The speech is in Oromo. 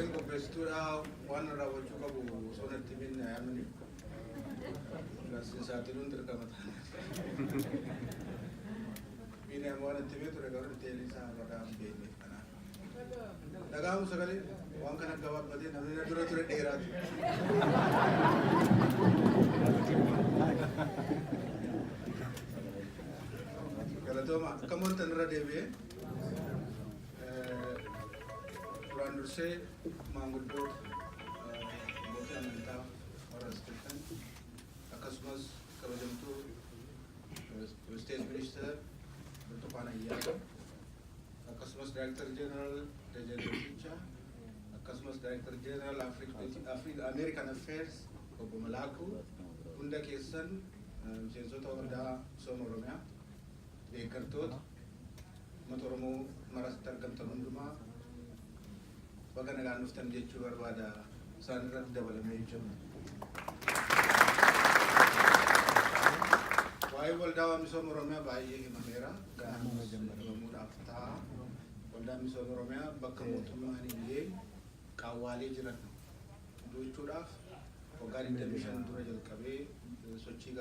koreen qopheessituudha waan raawwachuu qabu osoo natti minna yaamni saaxiluun dirqama ta'a. Miidhaan waan itti beeku dhagaa teelii isaa badaa hin beekne kanaa. Dhagaamu sagalee waan kana gabaabbatee namni na dura ture dheeraatu. Galatooma akka mooltan irra deebi'ee duraan dursee maanguddoota mootii amantaa warra Isteefan akkasumas kabajamtuu State Minister Burtukaan Ayyaanaa akkasumas Director General Dajan Docicha akkasumas Director General American Affairs Obbo Malaaku hunda keessan miseensota waldaa Misooma Oromiyaa deeggartoota uummata Oromoo maratti argamtan hundumaa baga nagaan dhuftan jechuu barbaada isaan irratti dabalamee jiru. Waa'ee waldaa Misooma Oromiyaa baay'ee himameera. Ganamuudhaaf ta'a. Waldaan Misooma Oromiyaa bakka mootummaan illee qaawwaalee jiran jechuudhaaf waggaa 25 dura jalqabee sochii